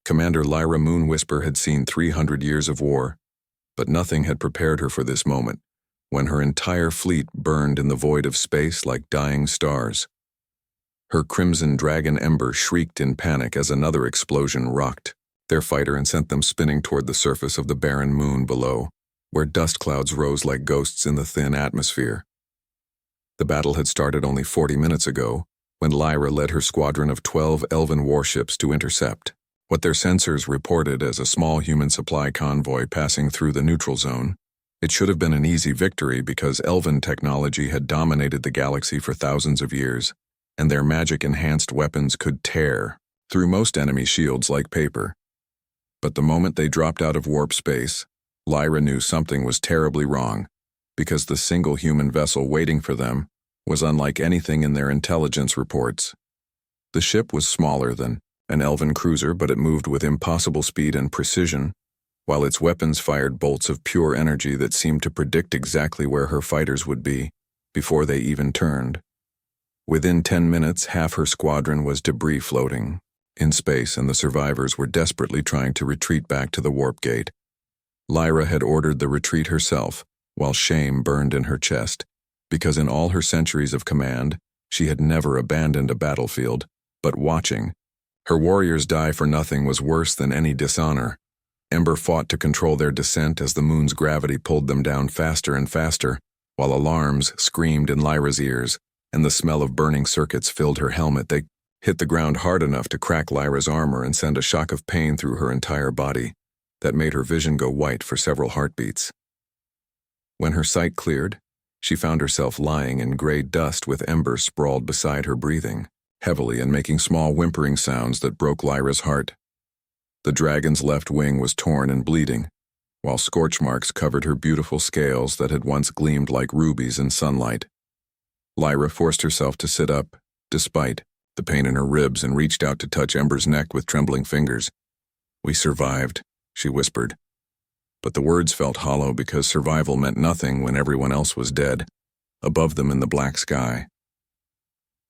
Commander Lyra Moonwhisper had seen 300 years of war, but nothing had prepared her for this moment, when her entire fleet burned in the void of space like dying stars. Her crimson dragon Ember shrieked in panic as another explosion rocked their fighter and sent them spinning toward the surface of the barren moon below, where dust clouds rose like ghosts in the thin atmosphere. The battle had started only 40 minutes ago, when Lyra led her squadron of 12 elven warships to intercept what their sensors reported as a small human supply convoy passing through the neutral zone. It should have been an easy victory because elven technology had dominated the galaxy for thousands of years, and their magic-enhanced weapons could tear through most enemy shields like paper. But the moment they dropped out of warp space, Lyra knew something was terribly wrong, because the single human vessel waiting for them was unlike anything in their intelligence reports. The ship was smaller than an elven cruiser, but it moved with impossible speed and precision, while its weapons fired bolts of pure energy that seemed to predict exactly where her fighters would be before they even turned. Within 10 minutes, half her squadron was debris floating in space, and the survivors were desperately trying to retreat back to the warp gate. Lyra had ordered the retreat herself, while shame burned in her chest, because in all her centuries of command, she had never abandoned a battlefield, but watching her warriors die for nothing was worse than any dishonor. Ember fought to control their descent as the moon's gravity pulled them down faster and faster, while alarms screamed in Lyra's ears, and the smell of burning circuits filled her helmet. They hit the ground hard enough to crack Lyra's armor and send a shock of pain through her entire body that made her vision go white for several heartbeats. When her sight cleared, she found herself lying in gray dust with Ember sprawled beside her, breathing heavily and making small whimpering sounds that broke Lyra's heart. The dragon's left wing was torn and bleeding, while scorch marks covered her beautiful scales that had once gleamed like rubies in sunlight. Lyra forced herself to sit up, despite the pain in her ribs, and reached out to touch Ember's neck with trembling fingers. "We survived," she whispered. But the words felt hollow because survival meant nothing when everyone else was dead, above them in the black sky.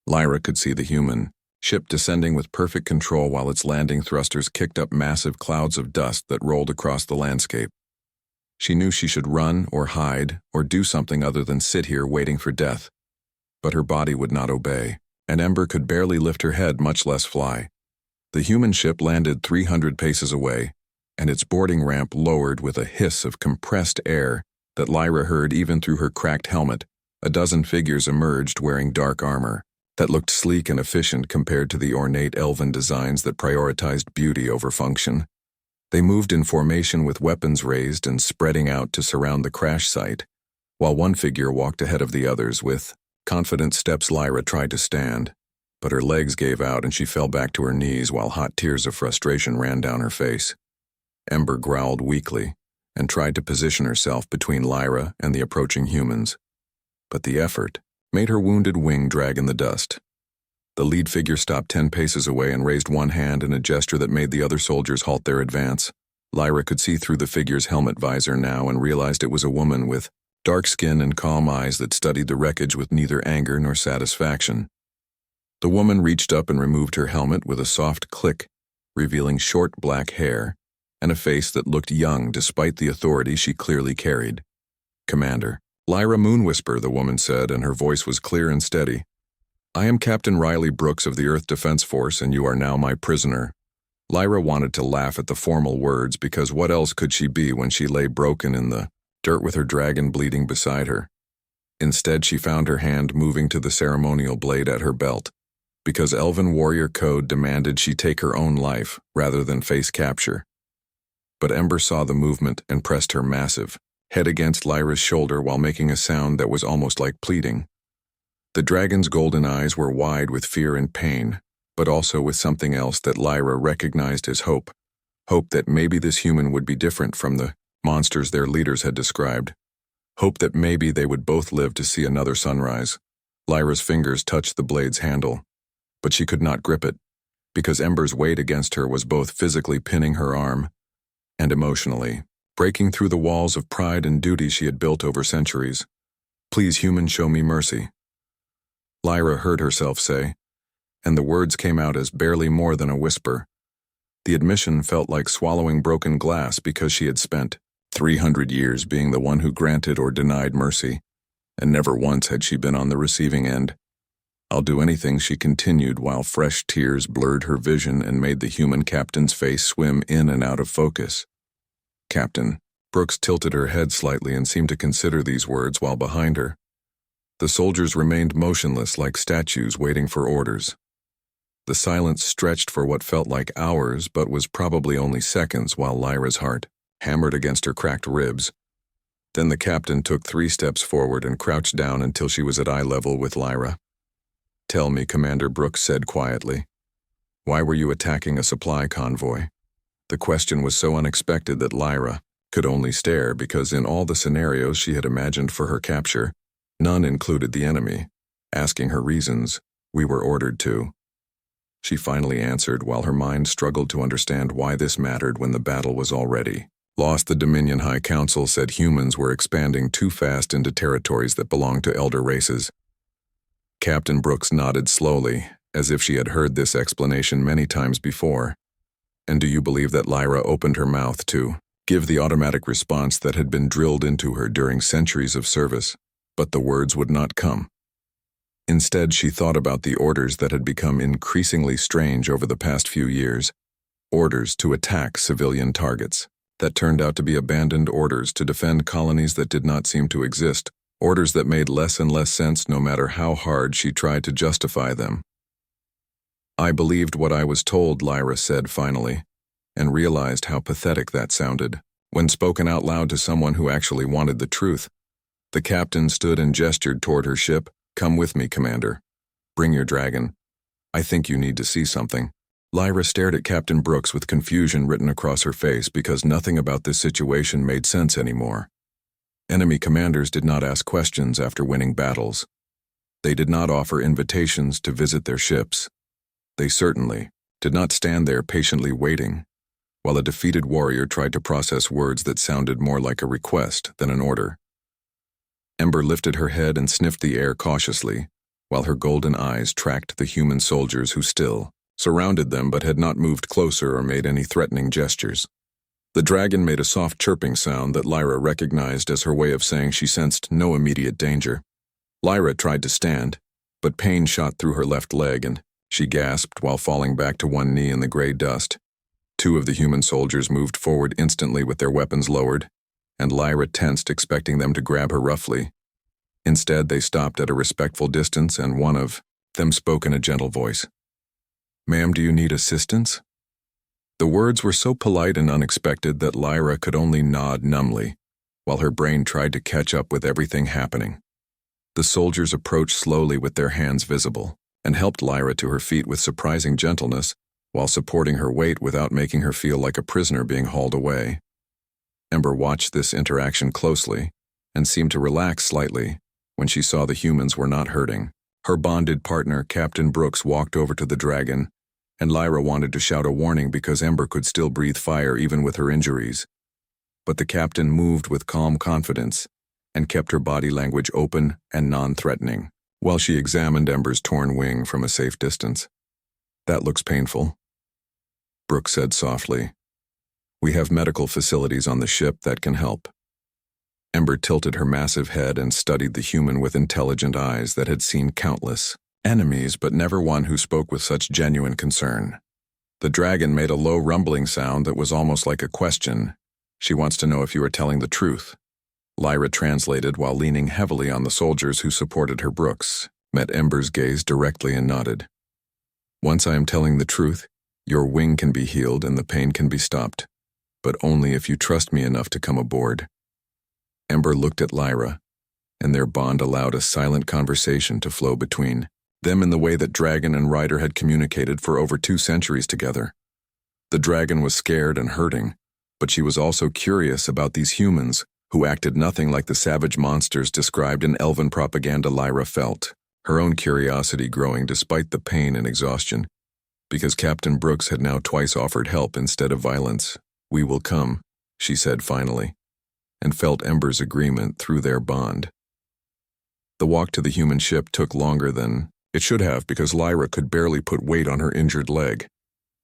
Lyra could see the human ship descending with perfect control while its landing thrusters kicked up massive clouds of dust that rolled across the landscape. She knew she should run or hide or do something other than sit here waiting for death. But her body would not obey, and Ember could barely lift her head, much less fly. The human ship landed 300 paces away, and its boarding ramp lowered with a hiss of compressed air that Lyra heard even through her cracked helmet. A dozen figures emerged wearing dark armor that looked sleek and efficient compared to the ornate elven designs that prioritized beauty over function. They moved in formation with weapons raised and spreading out to surround the crash site, while one figure walked ahead of the others. With confident steps, Lyra tried to stand, but her legs gave out and she fell back to her knees while hot tears of frustration ran down her face. Ember growled weakly and tried to position herself between Lyra and the approaching humans, but the effort made her wounded wing drag in the dust. The lead figure stopped 10 paces away and raised one hand in a gesture that made the other soldiers halt their advance. Lyra could see through the figure's helmet visor now and realized it was a woman with dark skin and calm eyes that studied the wreckage with neither anger nor satisfaction. The woman reached up and removed her helmet with a soft click, revealing short black hair and a face that looked young despite the authority she clearly carried. "Commander Lyra Moonwhisper," the woman said, and her voice was clear and steady. "I am Captain Riley Brooks of the Earth Defense Force, and you are now my prisoner." Lyra wanted to laugh at the formal words, because what else could she be when she lay broken in the dirt with her dragon bleeding beside her? Instead, she found her hand moving to the ceremonial blade at her belt, because Elven warrior code demanded she take her own life rather than face capture. But Ember saw the movement and pressed her massive head against Lyra's shoulder while making a sound that was almost like pleading. The dragon's golden eyes were wide with fear and pain, but also with something else that Lyra recognized as hope. Hope that maybe this human would be different from the monsters their leaders had described. Hope that maybe they would both live to see another sunrise. Lyra's fingers touched the blade's handle, but she could not grip it, because Ember's weight against her was both physically pinning her arm and emotionally breaking through the walls of pride and duty she had built over centuries. "Please, human, show me mercy," Lyra heard herself say, and the words came out as barely more than a whisper. The admission felt like swallowing broken glass because she had spent 300 years being the one who granted or denied mercy, and never once had she been on the receiving end. "I'll do anything," she continued while fresh tears blurred her vision and made the human captain's face swim in and out of focus. "Captain." Brooks tilted her head slightly and seemed to consider these words while behind her. The soldiers remained motionless like statues waiting for orders. The silence stretched for what felt like hours but was probably only seconds while Lyra's heart hammered against her cracked ribs. Then the captain took 3 steps forward and crouched down until she was at eye level with Lyra. "Tell me," Commander Brooks said quietly. "Why were you attacking a supply convoy?" The question was so unexpected that Lyra could only stare because in all the scenarios she had imagined for her capture, none included the enemy. Asking her reasons, "We were ordered to." She finally answered while her mind struggled to understand why this mattered when the battle was already lost. The Dominion High Council said humans were expanding too fast into territories that belonged to elder races. Captain Brooks nodded slowly, as if she had heard this explanation many times before. "And do you believe that?" Lyra opened her mouth to give the automatic response that had been drilled into her during centuries of service, but the words would not come. Instead, she thought about the orders that had become increasingly strange over the past few years. Orders to attack civilian targets that turned out to be abandoned orders to defend colonies that did not seem to exist, orders that made less and less sense no matter how hard she tried to justify them. "I believed what I was told," Lyra said finally, and realized how pathetic that sounded when spoken out loud to someone who actually wanted the truth. The captain stood and gestured toward her ship. "Come with me, Commander. Bring your dragon. I think you need to see something." Lyra stared at Captain Brooks with confusion written across her face because nothing about this situation made sense anymore. Enemy commanders did not ask questions after winning battles. They did not offer invitations to visit their ships. They certainly did not stand there patiently waiting, while a defeated warrior tried to process words that sounded more like a request than an order. Ember lifted her head and sniffed the air cautiously, while her golden eyes tracked the human soldiers who still surrounded them but had not moved closer or made any threatening gestures. The dragon made a soft chirping sound that Lyra recognized as her way of saying she sensed no immediate danger. Lyra tried to stand, but pain shot through her left leg and she gasped while falling back to one knee in the gray dust. 2 of the human soldiers moved forward instantly with their weapons lowered, and Lyra tensed, expecting them to grab her roughly. Instead, they stopped at a respectful distance, and one of them spoke in a gentle voice. "Ma'am, do you need assistance?" The words were so polite and unexpected that Lyra could only nod numbly, while her brain tried to catch up with everything happening. The soldiers approached slowly with their hands visible, and helped Lyra to her feet with surprising gentleness, while supporting her weight without making her feel like a prisoner being hauled away. Ember watched this interaction closely, and seemed to relax slightly when she saw the humans were not hurting. Her bonded partner, Captain Brooks, walked over to the dragon, and Lyra wanted to shout a warning because Ember could still breathe fire even with her injuries. But the captain moved with calm confidence, and kept her body language open and non-threatening, while she examined Ember's torn wing from a safe distance. "That looks painful," Brooks said softly. "We have medical facilities on the ship that can help." Ember tilted her massive head and studied the human with intelligent eyes that had seen countless enemies but never one who spoke with such genuine concern. The dragon made a low rumbling sound that was almost like a question. "She wants to know if you are telling the truth." Lyra translated while leaning heavily on the soldiers who supported her. Brooks met Ember's gaze directly and nodded. "Once I am telling the truth, your wing can be healed and the pain can be stopped, but only if you trust me enough to come aboard." Ember looked at Lyra, and their bond allowed a silent conversation to flow between them in the way that dragon and rider had communicated for over 2 centuries together. The dragon was scared and hurting, but she was also curious about these humans who acted nothing like the savage monsters described in elven propaganda. Lyra felt her own curiosity growing despite the pain and exhaustion, because Captain Brooks had now twice offered help instead of violence. "We will come," she said finally, and felt Ember's agreement through their bond. The walk to the human ship took longer than it should have because Lyra could barely put weight on her injured leg.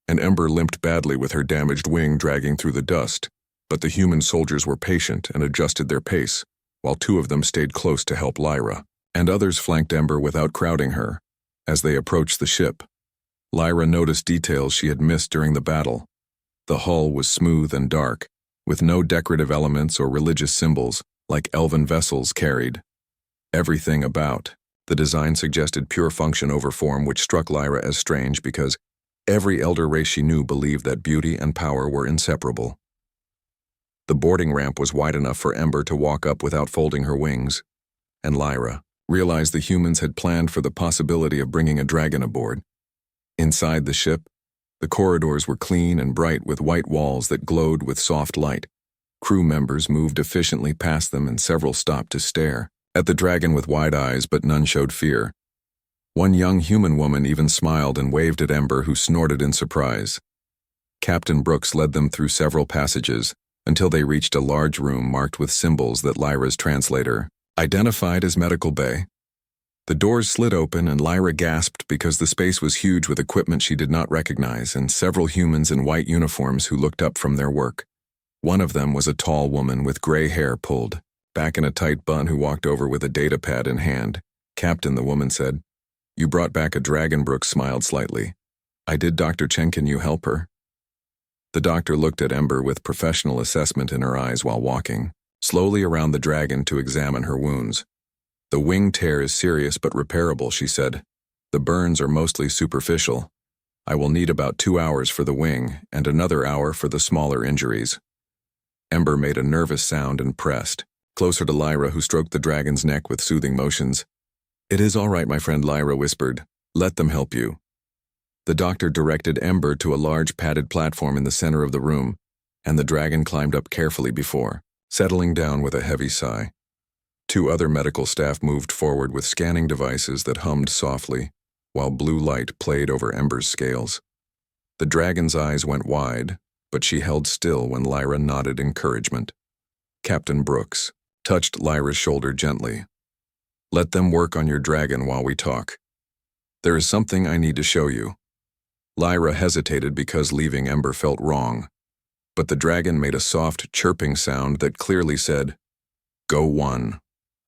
and Ember limped badly with her damaged wing dragging through the dust, but the human soldiers were patient and adjusted their pace, while two of them stayed close to help Lyra, and others flanked Ember without crowding her. As they approached the ship, Lyra noticed details she had missed during the battle. The hull was smooth and dark, with no decorative elements or religious symbols like elven vessels carried. Everything about the design suggested pure function over form, which struck Lyra as strange because every elder race she knew believed that beauty and power were inseparable. The boarding ramp was wide enough for Ember to walk up without folding her wings, and Lyra realized the humans had planned for the possibility of bringing a dragon aboard. Inside the ship, the corridors were clean and bright with white walls that glowed with soft light. Crew members moved efficiently past them and several stopped to stare at the dragon with wide eyes, but none showed fear. One young human woman even smiled and waved at Ember, who snorted in surprise. Captain Brooks led them through several passages until they reached a large room marked with symbols that Lyra's translator identified as Medical Bay. The doors slid open and Lyra gasped because the space was huge with equipment she did not recognize and several humans in white uniforms who looked up from their work. One of them was a tall woman with gray hair pulled back in a tight bun who walked over with a data pad in hand. "Captain," the woman said. "You brought back a dragon." Brooks smiled slightly. "I did, Dr. Chen. Can you help her?" The doctor looked at Ember with professional assessment in her eyes while walking slowly around the dragon to examine her wounds. "The wing tear is serious but repairable," she said. "The burns are mostly superficial. I will need about 2 hours for the wing and another hour for the smaller injuries." Ember made a nervous sound and pressed closer to Lyra, who stroked the dragon's neck with soothing motions. "It is all right, my friend," Lyra whispered. "Let them help you." The doctor directed Ember to a large padded platform in the center of the room, and the dragon climbed up carefully before settling down with a heavy sigh. Two other medical staff moved forward with scanning devices that hummed softly, while blue light played over Ember's scales. The dragon's eyes went wide, but she held still when Lyra nodded encouragement. Captain Brooks touched Lyra's shoulder gently. "Let them work on your dragon while we talk. There is something I need to show you." Lyra hesitated because leaving Ember felt wrong, but the dragon made a soft chirping sound that clearly said, "Go." One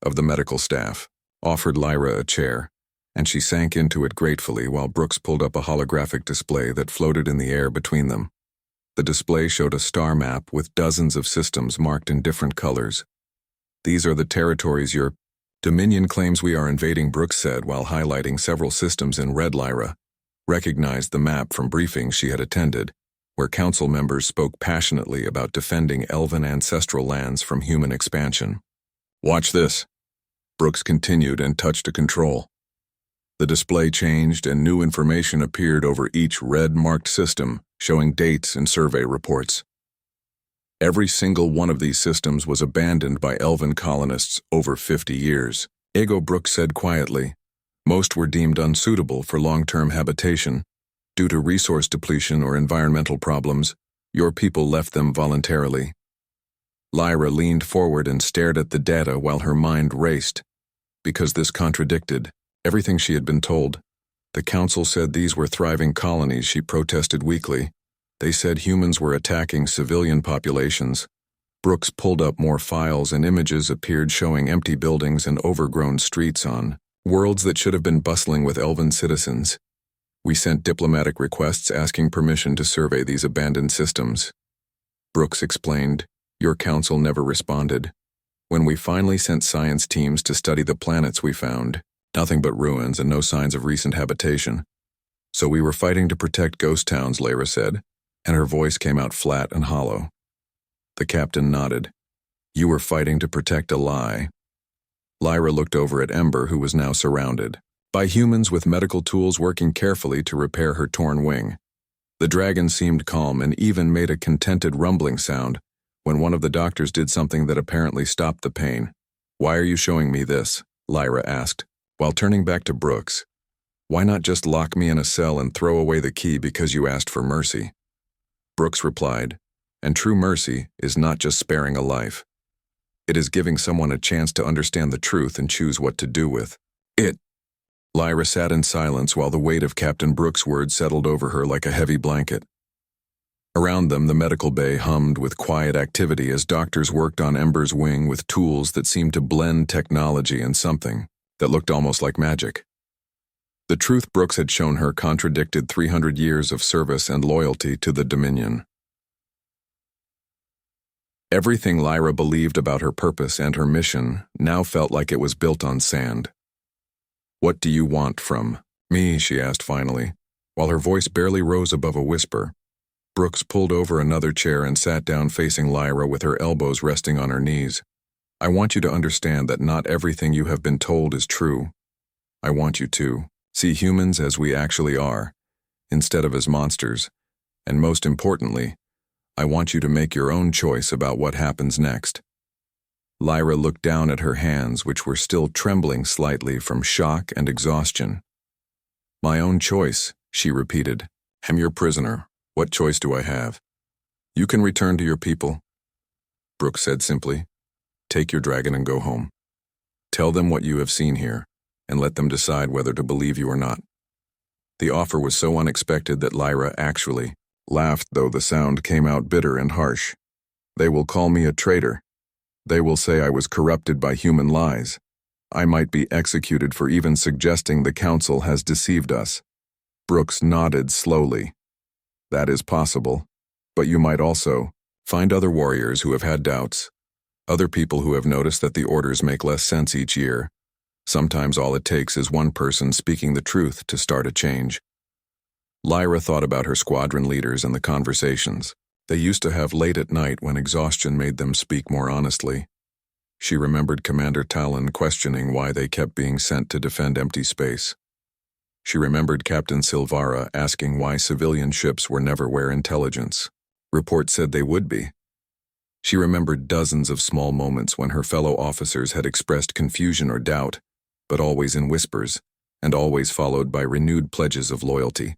of the medical staff offered Lyra a chair, and she sank into it gratefully while Brooks pulled up a holographic display that floated in the air between them. The display showed a star map with dozens of systems marked in different colors. "These are the territories your Dominion claims we are invading," Brooks said while highlighting several systems in red. Lyra recognized the map from briefings she had attended, where council members spoke passionately about defending elven ancestral lands from human expansion. "Watch this," Brooks continued and touched a control. The display changed and new information appeared over each red-marked system, showing dates and survey reports. Every single one of these systems was abandoned by elven colonists over 50 years. Brooks said quietly. Most were deemed unsuitable for long-term habitation. Due to resource depletion or environmental problems, your people left them voluntarily. Lyra leaned forward and stared at the data while her mind raced, because this contradicted everything she had been told. The council said these were thriving colonies. She protested weakly. They said humans were attacking civilian populations. Brooks pulled up more files and images appeared showing empty buildings and overgrown streets on worlds that should have been bustling with elven citizens. "We sent diplomatic requests asking permission to survey these abandoned systems," Brooks explained. "Your council never responded. When we finally sent science teams to study the planets, we found nothing but ruins and no signs of recent habitation. So we were fighting to protect ghost towns," Lyra said, and her voice came out flat and hollow. The captain nodded. "You were fighting to protect a lie." Lyra looked over at Ember, who was now surrounded by humans with medical tools working carefully to repair her torn wing. The dragon seemed calm and even made a contented rumbling sound when one of the doctors did something that apparently stopped the pain. "Why are you showing me this?" Lyra asked, while turning back to Brooks. "Why not just lock me in a cell and throw away the key because you asked for mercy?" Brooks replied, "And true mercy is not just sparing a life. It is giving someone a chance to understand the truth and choose what to do with it." Lyra sat in silence while the weight of Captain Brooks' words settled over her like a heavy blanket. Around them, the medical bay hummed with quiet activity as doctors worked on Ember's wing with tools that seemed to blend technology and something that looked almost like magic. The truth Brooks had shown her contradicted 300 years of service and loyalty to the Dominion. Everything Lyra believed about her purpose and her mission now felt like it was built on sand. "What do you want from me?" she asked finally, while her voice barely rose above a whisper. Brooks pulled over another chair and sat down facing Lyra with her elbows resting on her knees. "I want you to understand that not everything you have been told is true. I want you to see humans as we actually are, instead of as monsters, and most importantly, I want you to make your own choice about what happens next." Lyra looked down at her hands, which were still trembling slightly from shock and exhaustion. "My own choice," she repeated. "I'm your prisoner. What choice do I have?" "You can return to your people," Brooks said simply. "Take your dragon and go home. Tell them what you have seen here, and let them decide whether to believe you or not." The offer was so unexpected that Lyra actually laughed, though the sound came out bitter and harsh. "They will call me a traitor. They will say I was corrupted by human lies. I might be executed for even suggesting the Council has deceived us." Brooks nodded slowly. "That is possible, but you might also find other warriors who have had doubts, other people who have noticed that the orders make less sense each year. Sometimes all it takes is one person speaking the truth to start a change." Lyra thought about her squadron leaders and the conversations they used to have late at night when exhaustion made them speak more honestly. She remembered Commander Talon questioning why they kept being sent to defend empty space. She remembered Captain Silvara asking why civilian ships were never where intelligence reports said they would be. She remembered dozens of small moments when her fellow officers had expressed confusion or doubt, but always in whispers, and always followed by renewed pledges of loyalty.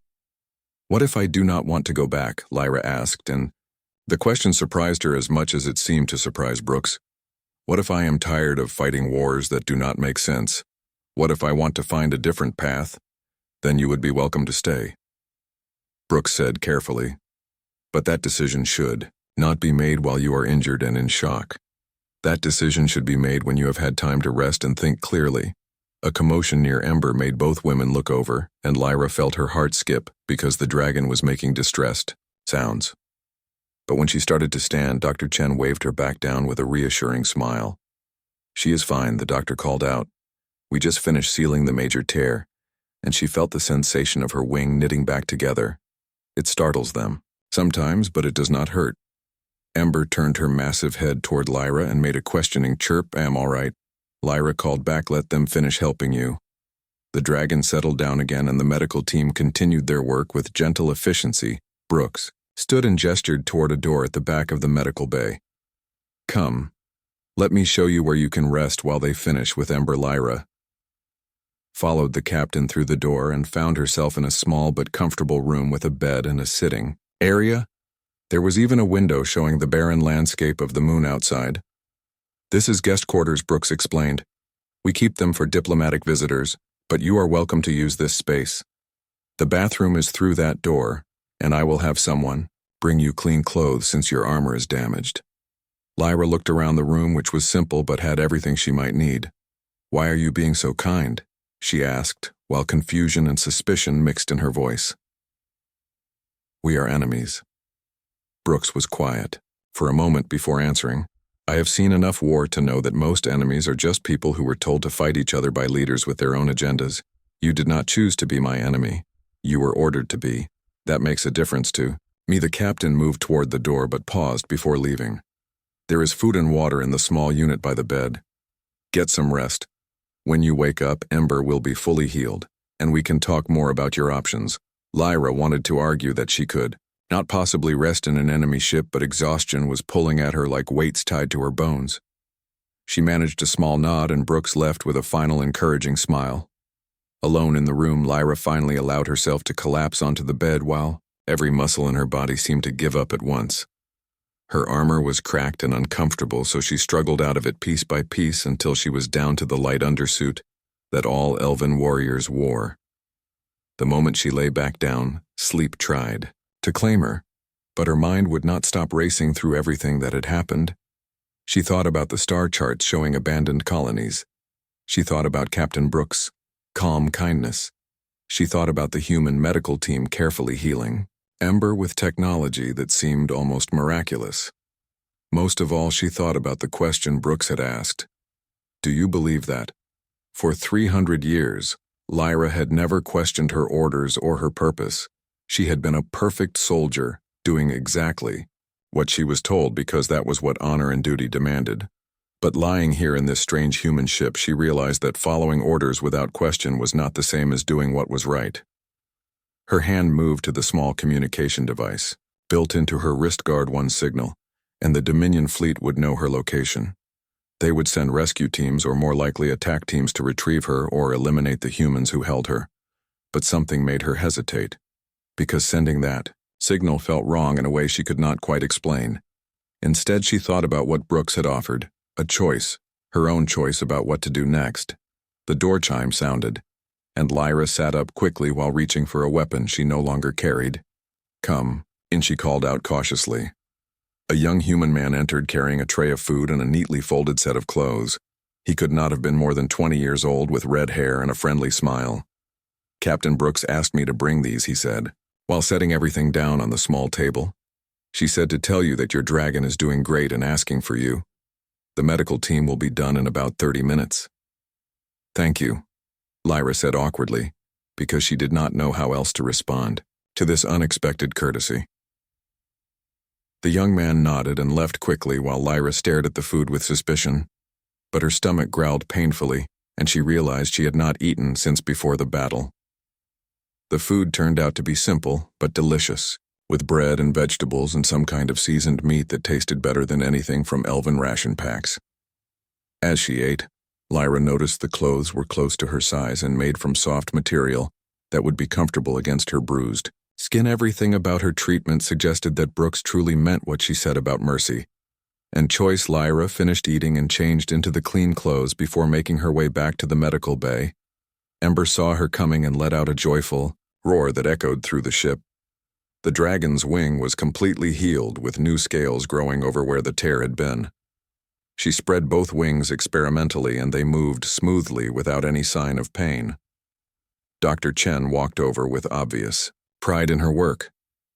"What if I do not want to go back?" Lyra asked, and the question surprised her as much as it seemed to surprise Brooks. "What if I am tired of fighting wars that do not make sense? What if I want to find a different path? Then you would be welcome to stay," Brooks said carefully. "But that decision should not be made while you are injured and in shock. That decision should be made when you have had time to rest and think clearly." A commotion near Ember made both women look over, and Lyra felt her heart skip because the dragon was making distressed sounds. But when she started to stand, Dr. Chen waved her back down with a reassuring smile. "She is fine," the doctor called out. "We just finished sealing the major tear," and she felt the sensation of her wing knitting back together. "It startles them sometimes, but it does not hurt." Ember turned her massive head toward Lyra and made a questioning chirp. "I'm all right." Lyra called back, "Let them finish helping you." The dragon settled down again and the medical team continued their work with gentle efficiency. Brooks stood and gestured toward a door at the back of the medical bay. "Come, let me show you where you can rest while they finish with Ember." Lyra followed the captain through the door and found herself in a small but comfortable room with a bed and a sitting area. There was even a window showing the barren landscape of the moon outside. "This is guest quarters," Brooks explained. "We keep them for diplomatic visitors, but you are welcome to use this space. The bathroom is through that door, and I will have someone bring you clean clothes since your armor is damaged." Lyra looked around the room, which was simple but had everything she might need. "Why are you being so kind?" she asked, while confusion and suspicion mixed in her voice. "We are enemies." Brooks was quiet for a moment before answering. "I have seen enough war to know that most enemies are just people who were told to fight each other by leaders with their own agendas. You did not choose to be my enemy. You were ordered to be. That makes a difference to me." The captain moved toward the door but paused before leaving. "There is food and water in the small unit by the bed. Get some rest. When you wake up, Ember will be fully healed, and we can talk more about your options." Lyra wanted to argue that she could not possibly rest in an enemy ship, but exhaustion was pulling at her like weights tied to her bones. She managed a small nod, and Brooks left with a final encouraging smile. Alone in the room, Lyra finally allowed herself to collapse onto the bed while every muscle in her body seemed to give up at once. Her armor was cracked and uncomfortable, so she struggled out of it piece by piece until she was down to the light undersuit. that all elven warriors wore. The moment she lay back down, sleep tried to claim her, but her mind would not stop racing through everything that had happened. She thought about the star charts showing abandoned colonies. She thought about Captain Brooks' calm kindness. She thought about the human medical team carefully healing Ember with technology that seemed almost miraculous. Most of all, she thought about the question Brooks had asked. Do you believe that? For 300 years, Lyra had never questioned her orders or her purpose. She had been a perfect soldier, doing exactly what she was told because that was what honor and duty demanded. But lying here in this strange human ship, she realized that following orders without question was not the same as doing what was right. Her hand moved to the small communication device, built into her wrist guard one signal, and the Dominion fleet would know her location. They would send rescue teams or more likely attack teams to retrieve her or eliminate the humans who held her. But something made her hesitate, because sending that signal felt wrong in a way she could not quite explain. Instead, she thought about what Brooks had offered, a choice, her own choice about what to do next. The door chime sounded, and Lyra sat up quickly while reaching for a weapon she no longer carried. Come in, she called out cautiously. A young human man entered carrying a tray of food and a neatly folded set of clothes. He could not have been more than 20 years old, with red hair and a friendly smile. Captain Brooks asked me to bring these, he said, while setting everything down on the small table. She said to tell you that your dragon is doing great and asking for you. The medical team will be done in about 30 minutes. Thank you, Lyra said awkwardly, because she did not know how else to respond to this unexpected courtesy. The young man nodded and left quickly while Lyra stared at the food with suspicion, but her stomach growled painfully, and she realized she had not eaten since before the battle. The food turned out to be simple but delicious, with bread and vegetables and some kind of seasoned meat that tasted better than anything from elven ration packs. As she ate, Lyra noticed the clothes were close to her size and made from soft material that would be comfortable against her bruised skin. Everything about her treatment suggested that Brooks truly meant what she said about mercy. And choice, Lyra finished eating and changed into the clean clothes before making her way back to the medical bay. Ember saw her coming and let out a joyful roar that echoed through the ship. The dragon's wing was completely healed, with new scales growing over where the tear had been. She spread both wings experimentally, and they moved smoothly without any sign of pain. Dr. Chen walked over with obvious pride in her work.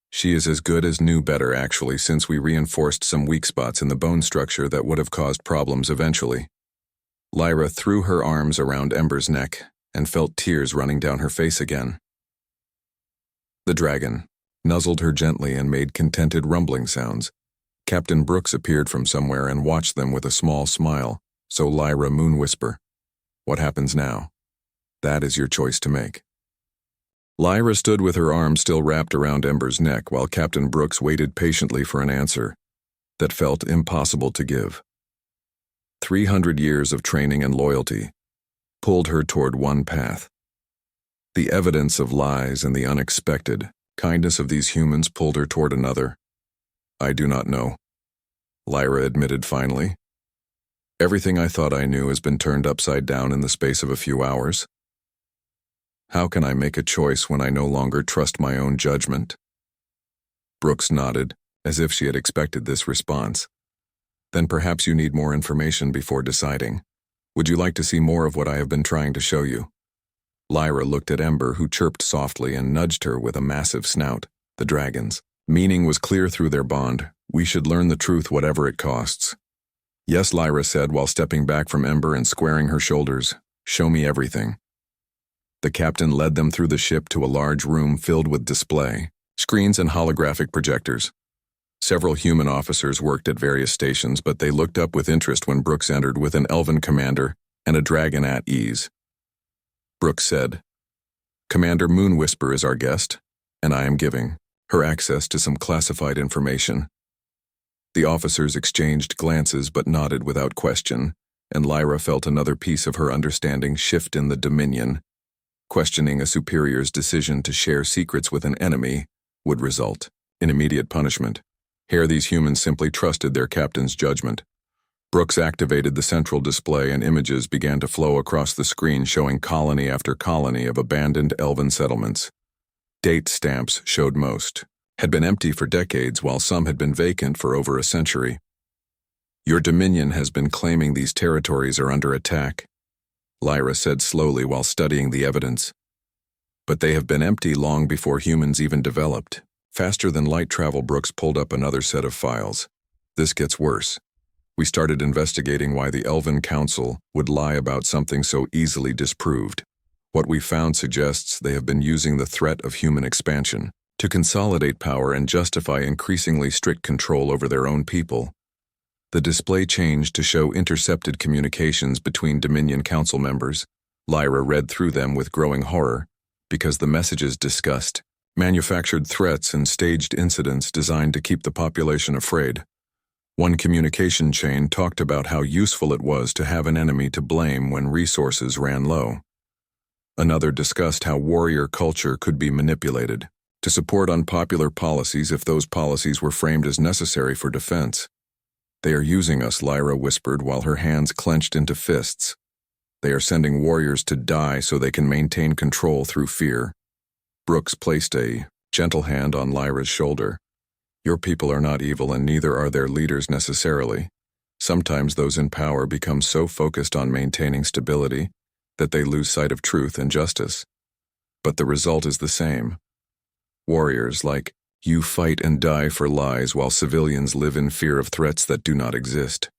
She is as good as new, better actually, since we reinforced some weak spots in the bone structure that would have caused problems eventually. Lyra threw her arms around Ember's neck and felt tears running down her face again. The dragon nuzzled her gently and made contented rumbling sounds. Captain Brooks appeared from somewhere and watched them with a small smile, so Lyra moon whisper, "What happens now? That is your choice to make." Lyra stood with her arm still wrapped around Ember's neck while Captain Brooks waited patiently for an answer that felt impossible to give. 300 years of training and loyalty pulled her toward one path. The evidence of lies and the unexpected kindness of these humans pulled her toward another. "I do not know," Lyra admitted finally. "Everything I thought I knew has been turned upside down in the space of a few hours. How can I make a choice when I no longer trust my own judgment?" Brooks nodded, as if she had expected this response. "Then perhaps you need more information before deciding. Would you like to see more of what I have been trying to show you?" Lyra looked at Ember, who chirped softly and nudged her with a massive snout. The dragon's meaning was clear through their bond. "We should learn the truth whatever it costs." "Yes," Lyra said while stepping back from Ember and squaring her shoulders. "Show me everything." The captain led them through the ship to a large room filled with display screens and holographic projectors. Several human officers worked at various stations, but they looked up with interest when Brooks entered with an elven commander and a dragon at ease. Brooks said, "Commander Moonwhisper is our guest, and I am giving her access to some classified information." The officers exchanged glances but nodded without question, and Lyra felt another piece of her understanding shift in the Dominion. Questioning a superior's decision to share secrets with an enemy would result in immediate punishment. Here these humans simply trusted their captain's judgment. Brooks activated the central display and images began to flow across the screen showing colony after colony of abandoned elven settlements. Date stamps showed most had been empty for decades while some had been vacant for over a century. Your dominion has been claiming these territories are under attack, Lyra said slowly while studying the evidence. But they have been empty long before humans even developed. Faster than light travel, Brooks pulled up another set of files. This gets worse. We started investigating why the Elven Council would lie about something so easily disproved. What we found suggests they have been using the threat of human expansion to consolidate power and justify increasingly strict control over their own people. The display changed to show intercepted communications between Dominion Council members. Lyra read through them with growing horror, because the messages discussed manufactured threats and staged incidents designed to keep the population afraid. One communication chain talked about how useful it was to have an enemy to blame when resources ran low. Another discussed how warrior culture could be manipulated to support unpopular policies if those policies were framed as necessary for defense. They are using us, Lyra whispered while her hands clenched into fists. They are sending warriors to die so they can maintain control through fear. Brooks placed a gentle hand on Lyra's shoulder. Your people are not evil and neither are their leaders necessarily. Sometimes those in power become so focused on maintaining stability that they lose sight of truth and justice. But the result is the same. Warriors like you fight and die for lies while civilians live in fear of threats that do not exist.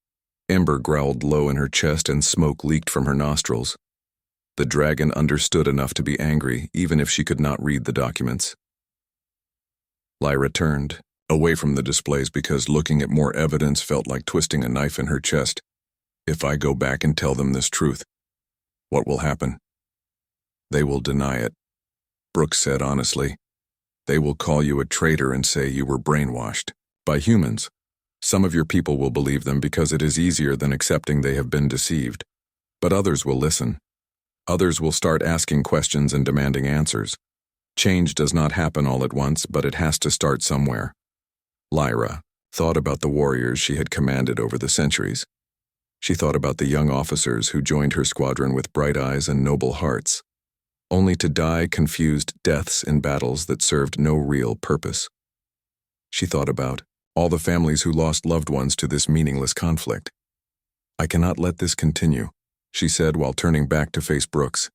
Ember growled low in her chest and smoke leaked from her nostrils. The dragon understood enough to be angry, even if she could not read the documents. Lyra turned away from the displays because looking at more evidence felt like twisting a knife in her chest. If I go back and tell them this truth, what will happen? They will deny it, Brooks said honestly. They will call you a traitor and say you were brainwashed by humans. Some of your people will believe them because it is easier than accepting they have been deceived. But others will listen. Others will start asking questions and demanding answers. Change does not happen all at once, but it has to start somewhere. Lyra thought about the warriors she had commanded over the centuries. She thought about the young officers who joined her squadron with bright eyes and noble hearts, only to die confused deaths in battles that served no real purpose. She thought about all the families who lost loved ones to this meaningless conflict. I cannot let this continue, she said while turning back to face Brooks.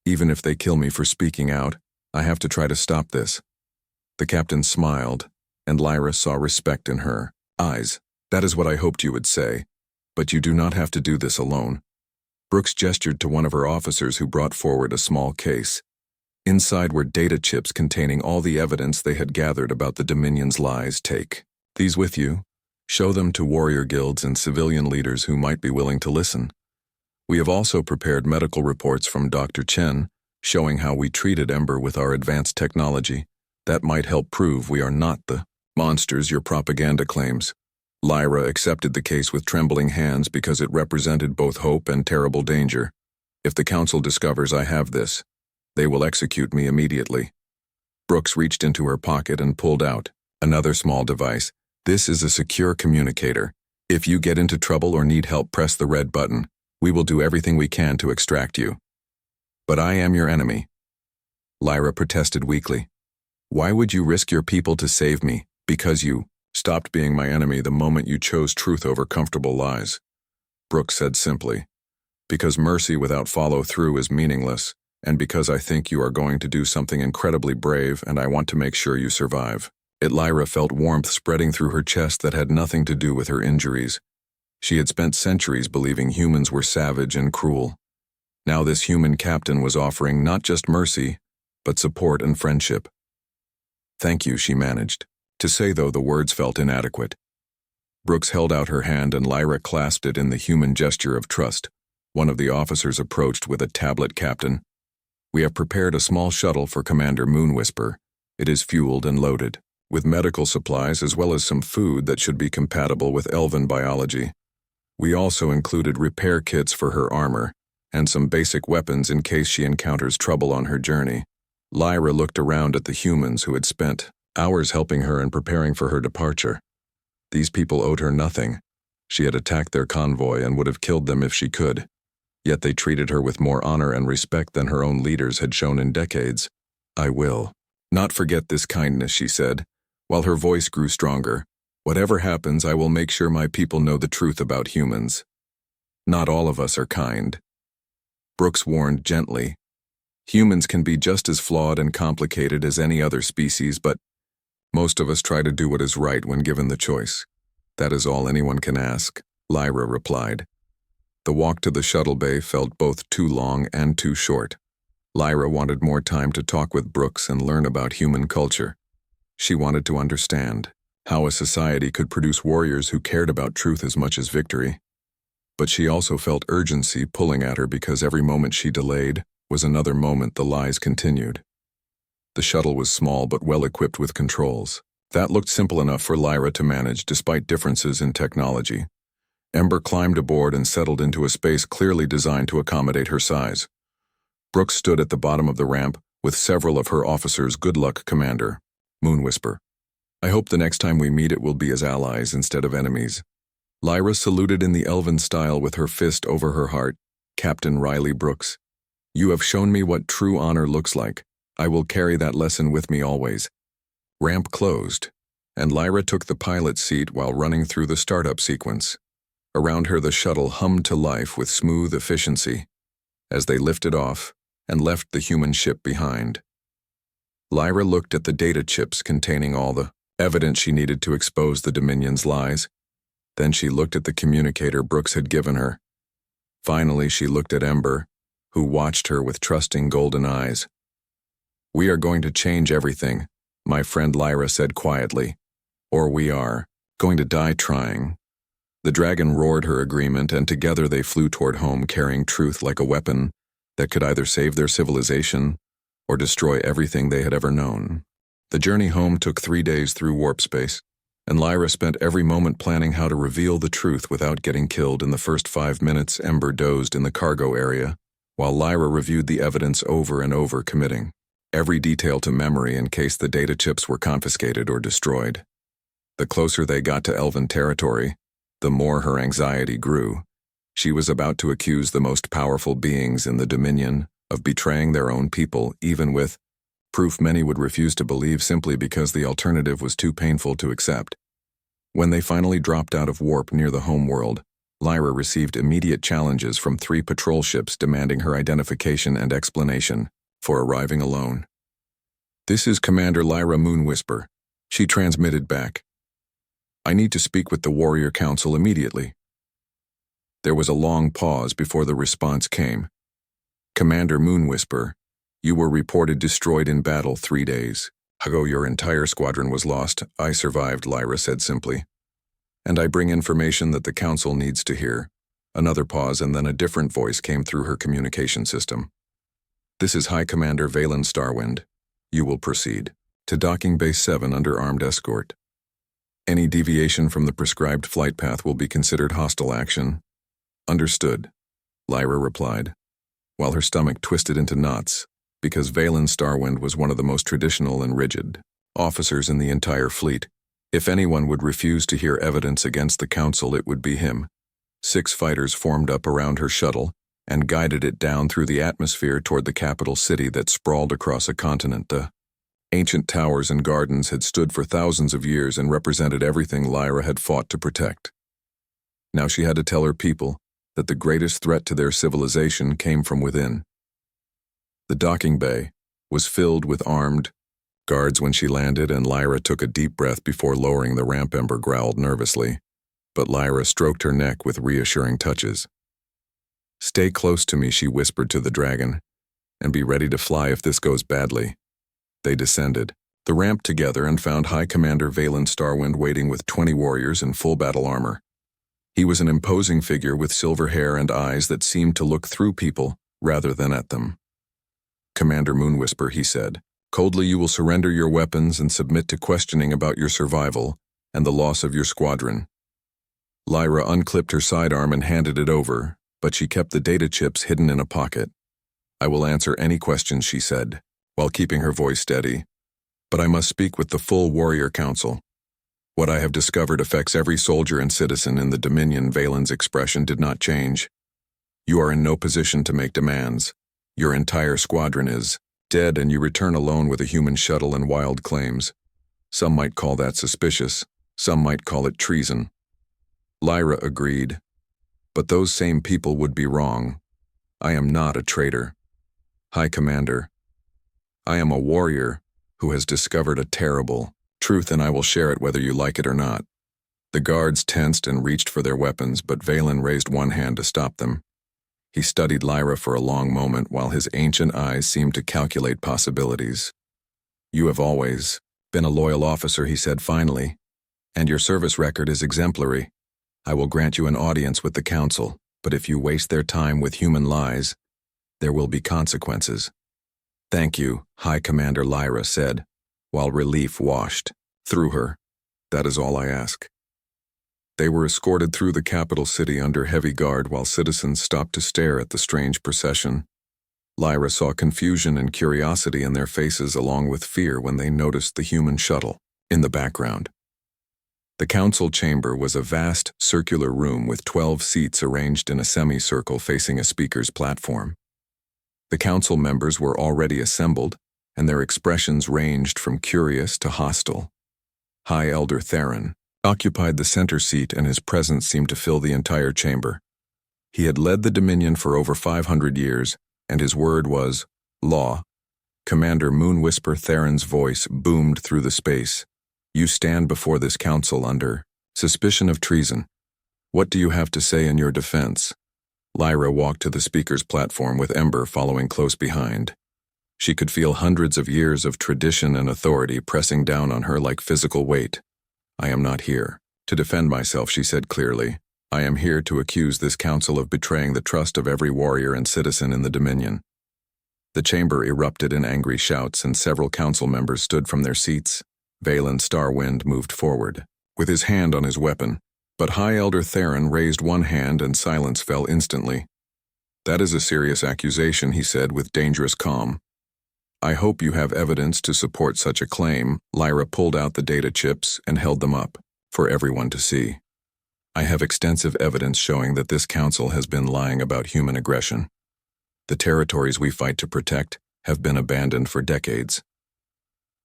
Even if they kill me for speaking out, I have to try to stop this. The captain smiled, and Lyra saw respect in her eyes. That is what I hoped you would say, but you do not have to do this alone. Brooks gestured to one of her officers who brought forward a small case. Inside were data chips containing all the evidence they had gathered about the Dominion's lies. Take these with you. Show them to warrior guilds and civilian leaders who might be willing to listen. We have also prepared medical reports from Dr. Chen, showing how we treated Ember with our advanced technology. That might help prove we are not the monsters your propaganda claims. Lyra accepted the case with trembling hands because it represented both hope and terrible danger. If the council discovers I have this, they will execute me immediately. Brooks reached into her pocket and pulled out another small device. This is a secure communicator. If you get into trouble or need help, press the red button. We will do everything we can to extract you. But I am your enemy. Lyra protested weakly. Why would you risk your people to save me? Because you stopped being my enemy the moment you chose truth over comfortable lies. Brooks said simply. Because mercy without follow-through is meaningless, and because I think you are going to do something incredibly brave and I want to make sure you survive. Lyra felt warmth spreading through her chest that had nothing to do with her injuries. She had spent centuries believing humans were savage and cruel. Now this human captain was offering not just mercy, but support and friendship. Thank you, she managed. To say, though, the words felt inadequate. Brooks held out her hand and Lyra clasped it in the human gesture of trust. One of the officers approached with a tablet. Captain, we have prepared a small shuttle for Commander Moonwhisper. It is fueled and loaded, with medical supplies as well as some food that should be compatible with elven biology. We also included repair kits for her armor, and some basic weapons in case she encounters trouble on her journey. Lyra looked around at the humans who had spent hours helping her and preparing for her departure. These people owed her nothing, She had attacked their convoy and would have killed them if she could. Yet they treated her with more honor and respect than her own leaders had shown in decades. I will not forget this kindness, she said, while her voice grew stronger. Whatever happens, I will make sure my people know the truth about humans. Not all of us are kind. Brooks warned gently. Humans can be just as flawed and complicated as any other species, but most of us try to do what is right when given the choice. That is all anyone can ask, Lyra replied. The walk to the shuttle bay felt both too long and too short. Lyra wanted more time to talk with Brooks and learn about human culture. She wanted to understand how a society could produce warriors who cared about truth as much as victory. But she also felt urgency pulling at her because every moment she delayed was another moment the lies continued. The shuttle was small but well-equipped with controls. That looked simple enough for Lyra to manage despite differences in technology. Ember climbed aboard and settled into a space clearly designed to accommodate her size. Brooks stood at the bottom of the ramp with several of her officers. Good luck, Commander. Moonwhisper. I hope the next time we meet it will be as allies instead of enemies. Lyra saluted in the elven style with her fist over her heart. Captain Riley Brooks. You have shown me what true honor looks like. I will carry that lesson with me always. Ramp closed, and Lyra took the pilot's seat while running through the startup sequence. Around her the shuttle hummed to life with smooth efficiency as they lifted off and left the human ship behind. Lyra looked at the data chips containing all the evidence she needed to expose the Dominion's lies. Then she looked at the communicator Brooks had given her. Finally, she looked at Ember, who watched her with trusting golden eyes. We are going to change everything, my friend Lyra said quietly. Or we are going to die trying. The dragon roared her agreement, and together they flew toward home carrying truth like a weapon that could either save their civilization or destroy everything they had ever known. The journey home took 3 days through warp space, and Lyra spent every moment planning how to reveal the truth without getting killed. In the first 5 minutes, Ember dozed in the cargo area, while Lyra reviewed the evidence over and over, committing every detail to memory in case the data chips were confiscated or destroyed. The closer they got to Elven territory, the more her anxiety grew. She was about to accuse the most powerful beings in the Dominion of betraying their own people, even with proof many would refuse to believe simply because the alternative was too painful to accept. When they finally dropped out of warp near the home world, Lyra received immediate challenges from 3 patrol ships demanding her identification and explanation for arriving alone. This is Commander Lyra Moonwhisper, she transmitted back. I need to speak with the Warrior Council immediately. There was a long pause before the response came. Commander Moonwhisper, you were reported destroyed in battle 3 days ago. Your entire squadron was lost. I survived, Lyra said simply. And I bring information that the Council needs to hear. Another pause, and then a different voice came through her communication system. This is High Commander Valen Starwind. You will proceed to Docking Base 7 under armed escort. Any deviation from the prescribed flight path will be considered hostile action. Understood, Lyra replied, while her stomach twisted into knots, because Valen Starwind was one of the most traditional and rigid officers in the entire fleet. If anyone would refuse to hear evidence against the Council, it would be him. 6 fighters formed up around her shuttle and guided it down through the atmosphere toward the capital city that sprawled across a continent. The ancient towers and gardens had stood for thousands of years and represented everything Lyra had fought to protect. Now she had to tell her people that the greatest threat to their civilization came from within. The docking bay was filled with armed guards when she landed, and Lyra took a deep breath before lowering the ramp. Ember growled nervously, but Lyra stroked her neck with reassuring touches. Stay close to me, she whispered to the dragon, and be ready to fly if this goes badly. They descended the ramp together and found High Commander Valen Starwind waiting with 20 warriors in full battle armor. He was an imposing figure with silver hair and eyes that seemed to look through people rather than at them. Commander Moonwhisper, he said, coldly, you will surrender your weapons and submit to questioning about your survival and the loss of your squadron. Lyra unclipped her sidearm and handed it over, but she kept the data chips hidden in a pocket. I will answer any questions, she said, while keeping her voice steady. But I must speak with the full Warrior Council. What I have discovered affects every soldier and citizen in the Dominion. Valen's expression did not change. You are in no position to make demands. Your entire squadron is dead and you return alone with a human shuttle and wild claims. Some might call that suspicious. Some might call it treason. Lyra agreed. But those same people would be wrong. I am not a traitor. High Commander, I am a warrior who has discovered a terrible truth, and I will share it whether you like it or not. The guards tensed and reached for their weapons, but Valen raised one hand to stop them. He studied Lyra for a long moment while his ancient eyes seemed to calculate possibilities. You have always been a loyal officer, he said finally, and your service record is exemplary. I will grant you an audience with the Council, but if you waste their time with human lies, there will be consequences. Thank you, High Commander, Lyra said, while relief washed through her. That is all I ask. They were escorted through the capital city under heavy guard while citizens stopped to stare at the strange procession. Lyra saw confusion and curiosity in their faces along with fear when they noticed the human shuttle in the background. The council chamber was a vast circular room with 12 seats arranged in a semicircle facing a speaker's platform. The council members were already assembled, and their expressions ranged from curious to hostile. High Elder Theron occupied the center seat, and his presence seemed to fill the entire chamber. He had led the Dominion for over 500 years, and his word was law. Commander Moonwhisper Theron's voice boomed through the space. You stand before this council under suspicion of treason. What do you have to say in your defense? Lyra walked to the speaker's platform with Ember following close behind. She could feel hundreds of years of tradition and authority pressing down on her like physical weight. I am not here to defend myself, she said clearly. I am here to accuse this council of betraying the trust of every warrior and citizen in the Dominion. The chamber erupted in angry shouts, and several council members stood from their seats. Valen Starwind moved forward, with his hand on his weapon, but High Elder Theron raised one hand and silence fell instantly. That is a serious accusation, he said with dangerous calm. I hope you have evidence to support such a claim. Lyra pulled out the data chips and held them up for everyone to see. I have extensive evidence showing that this council has been lying about human aggression. The territories we fight to protect have been abandoned for decades.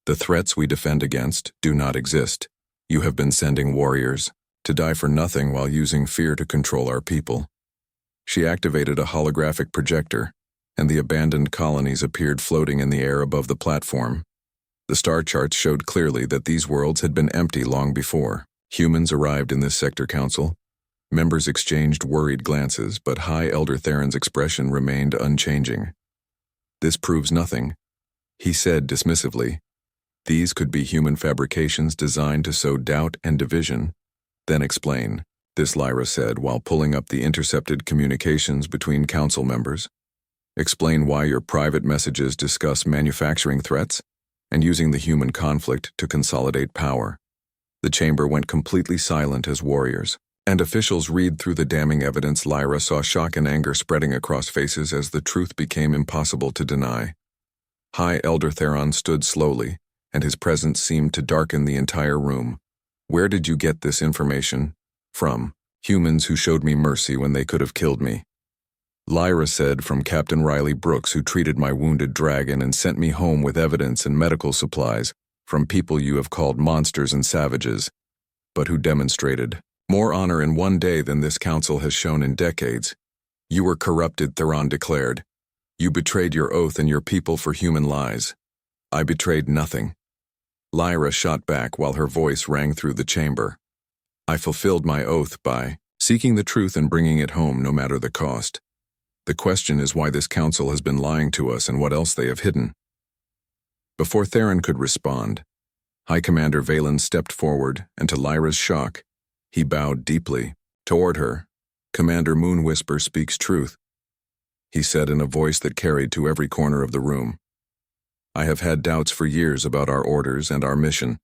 The threats we defend against do not exist. You have been sending warriors to die for nothing while using fear to control our people. She activated a holographic projector, and the abandoned colonies appeared floating in the air above the platform. The star charts showed clearly that these worlds had been empty long before. Humans arrived in this sector council. Members exchanged worried glances, but High Elder Theron's expression remained unchanging. This proves nothing, he said dismissively. These could be human fabrications designed to sow doubt and division. Then explain, this Lyra said while pulling up the intercepted communications between council members. Explain why your private messages discuss manufacturing threats and using the human conflict to consolidate power. The chamber went completely silent as warriors and officials read through the damning evidence. Lyra saw shock and anger spreading across faces as the truth became impossible to deny. High Elder Theron stood slowly, and his presence seemed to darken the entire room. Where did you get this information from? Humans who showed me mercy when they could have killed me. Lyra said, from Captain Riley Brooks, who treated my wounded dragon and sent me home with evidence and medical supplies, from people you have called monsters and savages, but who demonstrated more honor in one day than this council has shown in decades. You were corrupted, Theron declared. You betrayed your oath and your people for human lies. I betrayed nothing. Lyra shot back while her voice rang through the chamber. I fulfilled my oath by seeking the truth and bringing it home no matter the cost. The question is why this council has been lying to us and what else they have hidden. Before Theron could respond, High Commander Valen stepped forward, and to Lyra's shock, he bowed deeply toward her. Commander Moonwhisper speaks truth, he said in a voice that carried to every corner of the room. I have had doubts for years about our orders and our mission.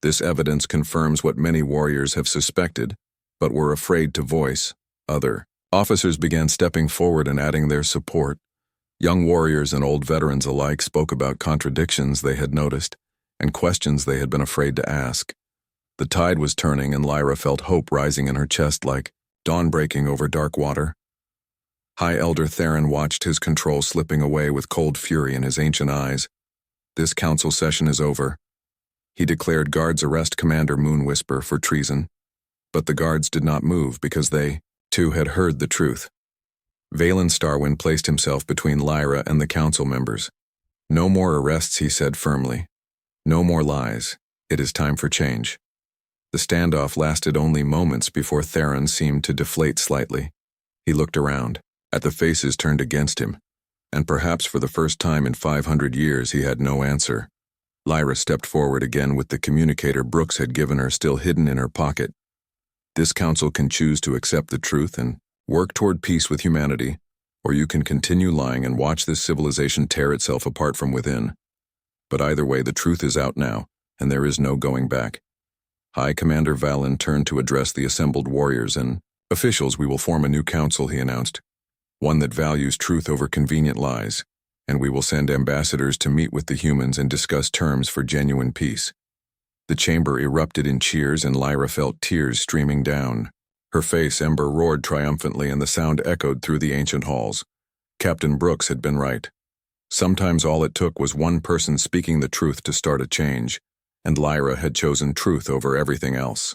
This evidence confirms what many warriors have suspected, but were afraid to voice. Other officers began stepping forward and adding their support. Young warriors and old veterans alike spoke about contradictions they had noticed and questions they had been afraid to ask. The tide was turning and Lyra felt hope rising in her chest like dawn breaking over dark water. High Elder Theron watched his control slipping away with cold fury in his ancient eyes. This council session is over. He declared guards arrest Commander Moonwhisper for treason. But the guards did not move because they, too, had heard the truth. Valen Starwind placed himself between Lyra and the council members. No more arrests, he said firmly. No more lies. It is time for change. The standoff lasted only moments before Theron seemed to deflate slightly. He looked around, at the faces turned against him, and perhaps for the first time in 500 years he had no answer. Lyra stepped forward again with the communicator Brooks had given her still hidden in her pocket. This council can choose to accept the truth and work toward peace with humanity, or you can continue lying and watch this civilization tear itself apart from within. But either way, the truth is out now, and there is no going back. High Commander Valen turned to address the assembled warriors and officials. We will form a new council, he announced, one that values truth over convenient lies, and we will send ambassadors to meet with the humans and discuss terms for genuine peace. The chamber erupted in cheers and Lyra felt tears streaming down. Her face ember roared triumphantly and the sound echoed through the ancient halls. Captain Brooks had been right. Sometimes all it took was one person speaking the truth to start a change, and Lyra had chosen truth over everything else.